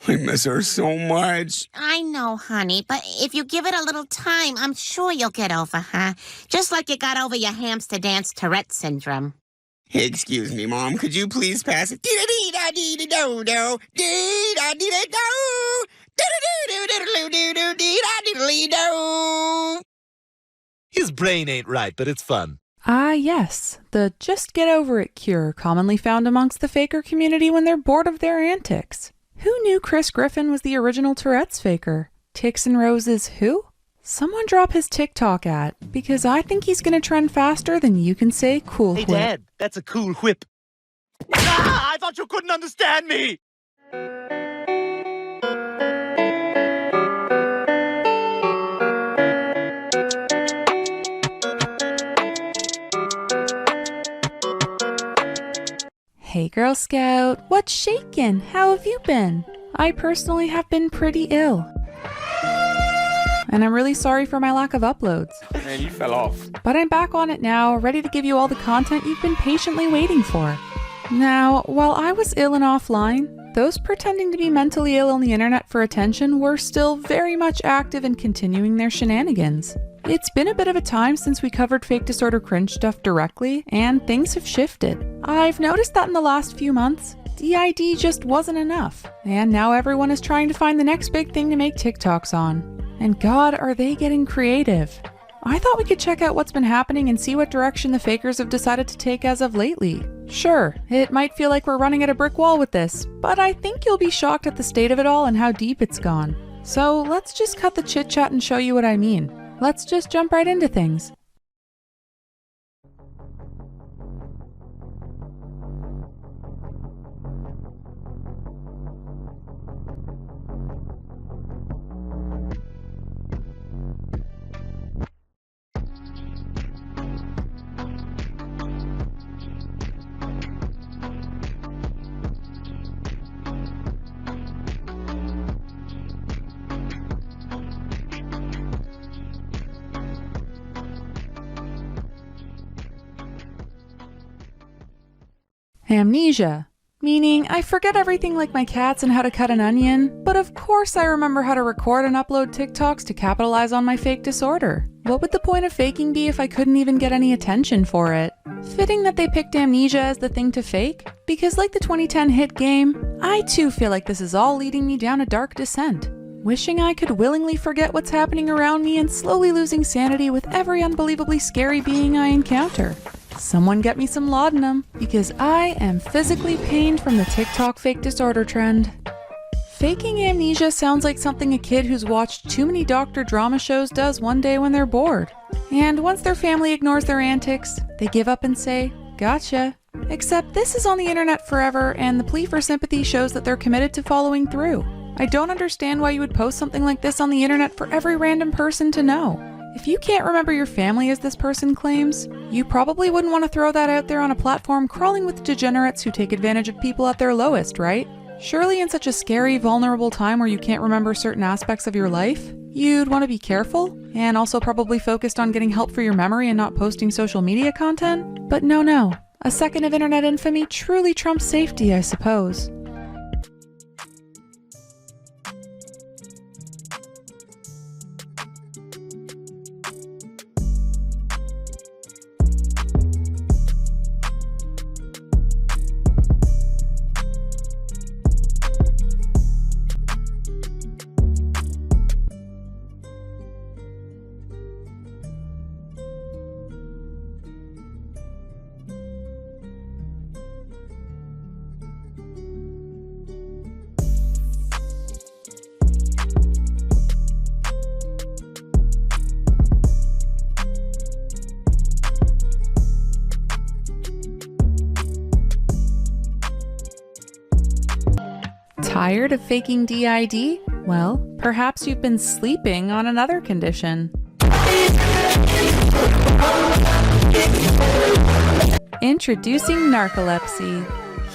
I miss her so much. I know, honey, but if you give it a little time, I'm sure you'll get over her. Just like you got over your hamster dance Tourette syndrome. Excuse me, Mom. Could you please pass it? Dee-da-dee-da-dee-da-do-do. Dee-da-dee-da-do. Do-do-do-do-do-dee-da-dee-da-dee-do. His brain ain't right, but it's fun. Ah, yes, the just get over it cure commonly found amongst the faker community when they're bored of their antics. Who knew Chris Griffin was the original Tourette's faker? Ticks and Roses who? Someone drop his TikTok at, because I think he's gonna trend faster than you can say cool Hey, whip. Dad, that's a cool whip. Ah, I thought you couldn't understand me! Hey Girl Scout, what's shakin'? How have you been? I personally have been pretty ill. And I'm really sorry for my lack of uploads. Man, you fell off. But I'm back on it now, ready to give you all the content you've been patiently waiting for. Now, while I was ill and offline, those pretending to be mentally ill on the internet for attention were still very much active and continuing their shenanigans. It's been a bit of a time since we covered fake disorder cringe stuff directly, and things have shifted. I've noticed that in the last few months, DID just wasn't enough, and now everyone is trying to find the next big thing to make TikToks on. And God, are they getting creative. I thought we could check out what's been happening and see what direction the fakers have decided to take as of lately. Sure, it might feel like we're running at a brick wall with this, but I think you'll be shocked at the state of it all and how deep it's gone. So let's just cut the chit chat and show you what I mean. Let's just jump right into things. Amnesia, meaning I forget everything like my cats and how to cut an onion, but of course I remember how to record and upload TikToks to capitalize on my fake disorder. What would the point of faking be if I couldn't even get any attention for it? Fitting that they picked amnesia as the thing to fake, because like the 2010 hit game, I too feel like this is all leading me down a dark descent. Wishing I could willingly forget what's happening around me and slowly losing sanity with every unbelievably scary being I encounter. Someone get me some laudanum, because I am physically pained from the TikTok fake disorder trend. Faking amnesia sounds like something a kid who's watched too many doctor drama shows does one day when they're bored. And once their family ignores their antics, they give up and say, "Gotcha." Except this is on the internet forever, and the plea for sympathy shows that they're committed to following through. I don't understand why you would post something like this on the internet for every random person to know. If you can't remember your family as this person claims, you probably wouldn't want to throw that out there on a platform crawling with degenerates who take advantage of people at their lowest, right? Surely in such a scary, vulnerable time where you can't remember certain aspects of your life, you'd want to be careful, and also probably focused on getting help for your memory and not posting social media content? But no. A second of internet infamy truly trumps safety, I suppose. Tired of faking DID? Well, perhaps you've been sleeping on another condition. Introducing narcolepsy.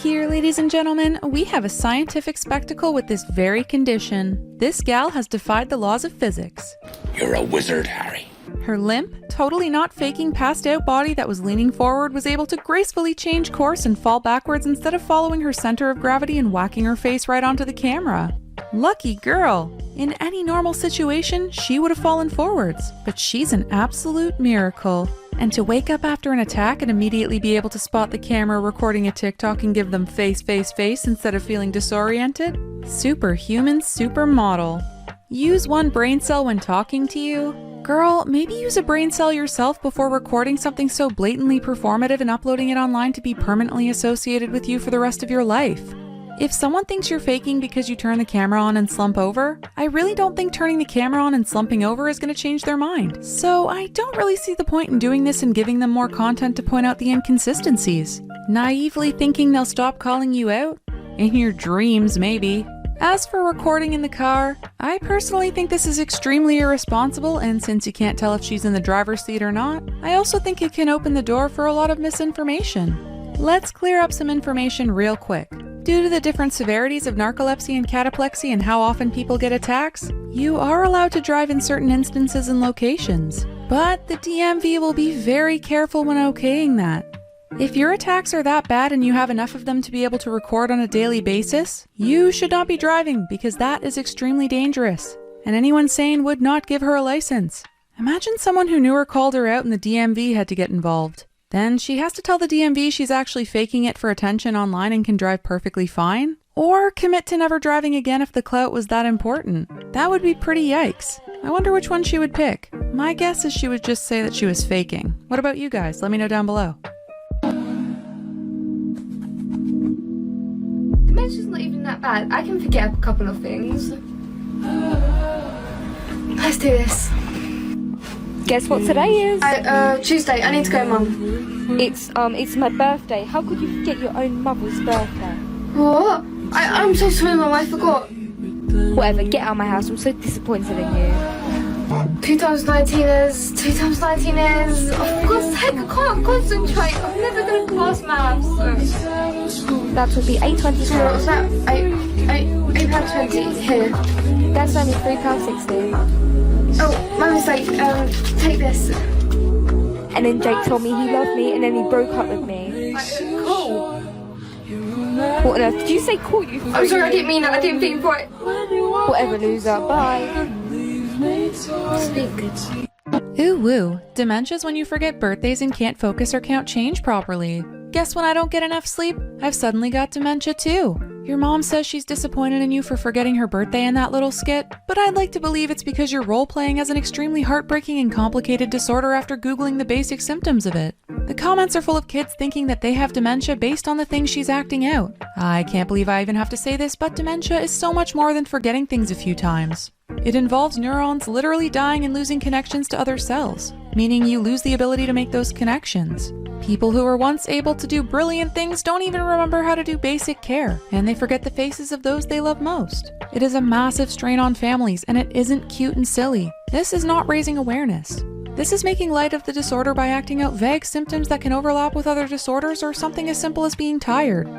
Here, ladies and gentlemen, we have a scientific spectacle with this very condition. This gal has defied the laws of physics. You're a wizard, Harry. Her limp, totally not faking passed out body that was leaning forward was able to gracefully change course and fall backwards instead of following her center of gravity and whacking her face right onto the camera. Lucky girl. In any normal situation, she would have fallen forwards, but she's an absolute miracle. And to wake up after an attack and immediately be able to spot the camera recording a TikTok and give them face instead of feeling disoriented? Superhuman supermodel. Use one brain cell when talking to you? Girl, maybe use a brain cell yourself before recording something so blatantly performative and uploading it online to be permanently associated with you for the rest of your life. If someone thinks you're faking because you turn the camera on and slump over, I really don't think turning the camera on and slumping over is going to change their mind. So I don't really see the point in doing this and giving them more content to point out the inconsistencies. Naively thinking they'll stop calling you out? In your dreams, maybe. As for recording in the car, I personally think this is extremely irresponsible, and since you can't tell if she's in the driver's seat or not, I also think it can open the door for a lot of misinformation. Let's clear up some information real quick. Due to the different severities of narcolepsy and cataplexy and how often people get attacks, you are allowed to drive in certain instances and locations. But the DMV will be very careful when okaying that. If your attacks are that bad and you have enough of them to be able to record on a daily basis, you should not be driving because that is extremely dangerous. And anyone sane would not give her a license. Imagine someone who knew her called her out and the DMV had to get involved. Then she has to tell the DMV she's actually faking it for attention online and can drive perfectly fine? Or commit to never driving again if the clout was that important? That would be pretty yikes. I wonder which one she would pick. My guess is she would just say that she was faking. What about you guys? Let me know down below. Dementia's not even that bad. I can forget a couple of things. Let's do this. Guess what today is? Tuesday. I need to go, Mum. It's my birthday. How could you forget your own mother's birthday? What? I'm so sorry, Mum. I forgot. Whatever, get out of my house. I'm so disappointed in you. 2 times 19 is... 2 times 19 is... Oh, for God's sake, I can't concentrate. I'm never going to pass maths. That would be £8.20. What was that? £8.20 here. That's only £3.60. Oh, my mistake. Take this. And then Jake told me he loved me and then he broke up with me. Cool. What on earth? Did you say cool, you I'm sorry, I didn't mean that. I didn't think right. Whatever, loser. Bye. Speak. Ooh woo. Dementia's when you forget birthdays and can't focus or count change properly. Guess when I don't get enough sleep, I've suddenly got dementia too. Your mom says she's disappointed in you for forgetting her birthday in that little skit, but I'd like to believe it's because you're role-playing as an extremely heartbreaking and complicated disorder after Googling the basic symptoms of it. The comments are full of kids thinking that they have dementia based on the things she's acting out. I can't believe I even have to say this, but dementia is so much more than forgetting things a few times. It involves neurons literally dying and losing connections to other cells, meaning you lose the ability to make those connections. People who were once able to do brilliant things don't even remember how to do basic care, and they forget the faces of those they love most. It is a massive strain on families, and it isn't cute and silly. This is not raising awareness. This is making light of the disorder by acting out vague symptoms that can overlap with other disorders or something as simple as being tired.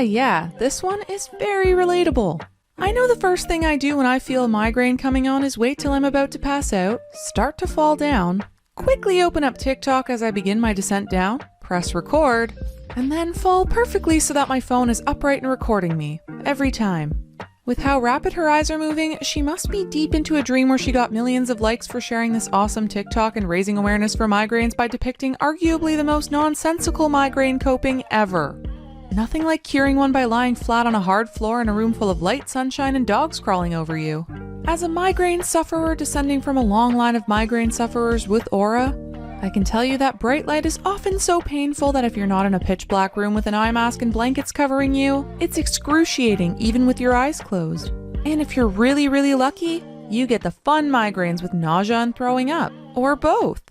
Yeah, this one is very relatable. I know the first thing I do when I feel a migraine coming on is wait till I'm about to pass out, start to fall down, quickly open up TikTok as I begin my descent down, press record, and then fall perfectly so that my phone is upright and recording me, every time. With how rapid her eyes are moving, she must be deep into a dream where she got millions of likes for sharing this awesome TikTok and raising awareness for migraines by depicting arguably the most nonsensical migraine coping ever. Nothing like curing one by lying flat on a hard floor in a room full of light, sunshine, and dogs crawling over you. As a migraine sufferer descending from a long line of migraine sufferers with aura, I can tell you that bright light is often so painful that if you're not in a pitch black room with an eye mask and blankets covering you, it's excruciating even with your eyes closed. And if you're really, really lucky, you get the fun migraines with nausea and throwing up, or both.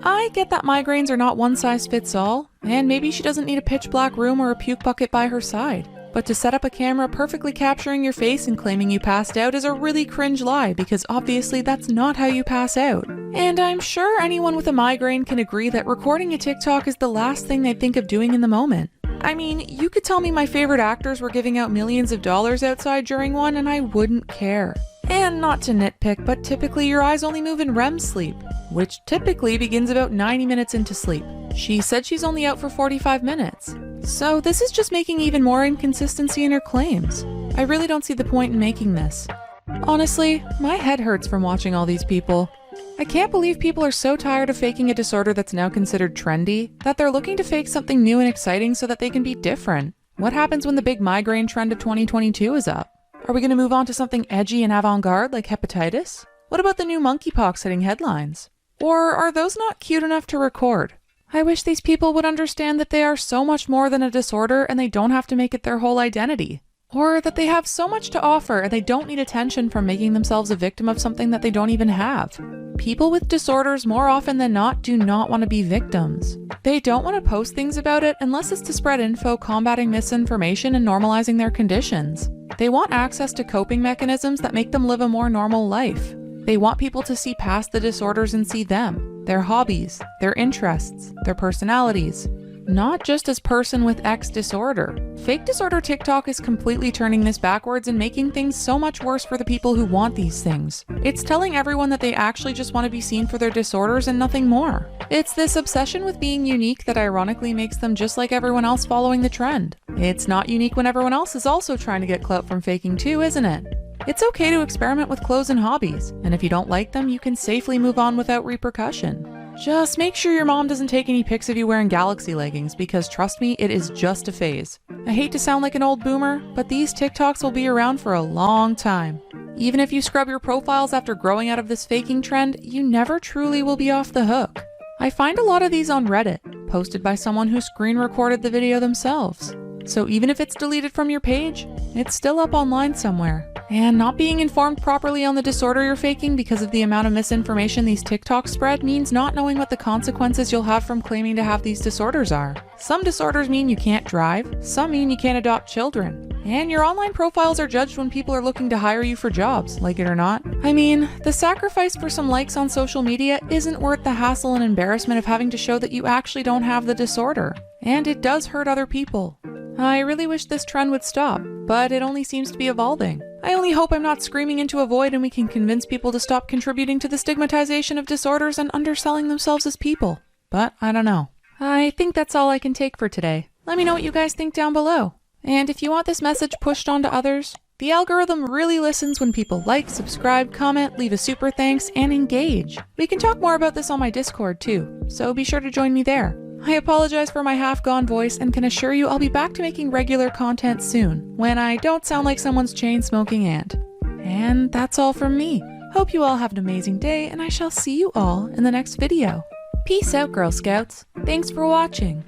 I get that migraines are not one size fits all, and maybe she doesn't need a pitch black room or a puke bucket by her side. But to set up a camera perfectly capturing your face and claiming you passed out is a really cringe lie, because obviously that's not how you pass out. And I'm sure anyone with a migraine can agree that recording a TikTok is the last thing they'd think of doing in the moment. I mean, you could tell me my favorite actors were giving out millions of dollars outside during one and I wouldn't care. And not to nitpick, but typically your eyes only move in REM sleep, which typically begins about 90 minutes into sleep. She said she's only out for 45 minutes. So this is just making even more inconsistency in her claims. I really don't see the point in making this. Honestly, my head hurts from watching all these people. I can't believe people are so tired of faking a disorder that's now considered trendy, that they're looking to fake something new and exciting so that they can be different. What happens when the big migraine trend of 2022 is up? Are we going to move on to something edgy and avant-garde like hepatitis? What about the new monkeypox hitting headlines? Or are those not cute enough to record? I wish these people would understand that they are so much more than a disorder and they don't have to make it their whole identity. Or that they have so much to offer and they don't need attention from making themselves a victim of something that they don't even have. People with disorders more often than not do not want to be victims. They don't want to post things about it unless it's to spread info combating misinformation and normalizing their conditions. They want access to coping mechanisms that make them live a more normal life. They want people to see past the disorders and see them, their hobbies, their interests, their personalities, not just as person with X disorder. Fake disorder TikTok is completely turning this backwards and making things so much worse for the people who want these things. It's telling everyone that they actually just want to be seen for their disorders and nothing more. It's this obsession with being unique that ironically makes them just like everyone else following the trend. It's not unique when everyone else is also trying to get clout from faking too, isn't it? It's okay to experiment with clothes and hobbies, and if you don't like them, you can safely move on without repercussion. Just make sure your mom doesn't take any pics of you wearing Galaxy leggings, because trust me, it is just a phase. I hate to sound like an old boomer, but these TikToks will be around for a long time. Even if you scrub your profiles after growing out of this faking trend, you never truly will be off the hook. I find a lot of these on Reddit, posted by someone who screen recorded the video themselves. So even if it's deleted from your page, it's still up online somewhere. And not being informed properly on the disorder you're faking because of the amount of misinformation these TikToks spread means not knowing what the consequences you'll have from claiming to have these disorders are. Some disorders mean you can't drive, some mean you can't adopt children. And your online profiles are judged when people are looking to hire you for jobs, like it or not. I mean, the sacrifice for some likes on social media isn't worth the hassle and embarrassment of having to show that you actually don't have the disorder. And it does hurt other people. I really wish this trend would stop, but it only seems to be evolving. I only hope I'm not screaming into a void and we can convince people to stop contributing to the stigmatization of disorders and underselling themselves as people. But I don't know. I think that's all I can take for today. Let me know what you guys think down below. And if you want this message pushed on to others, the algorithm really listens when people like, subscribe, comment, leave a super thanks, and engage. We can talk more about this on my Discord too, so be sure to join me there. I apologize for my half-gone voice and can assure you I'll be back to making regular content soon, when I don't sound like someone's chain-smoking aunt. And that's all from me. Hope you all have an amazing day, and I shall see you all in the next video. Peace out, Girl Scouts. Thanks for watching.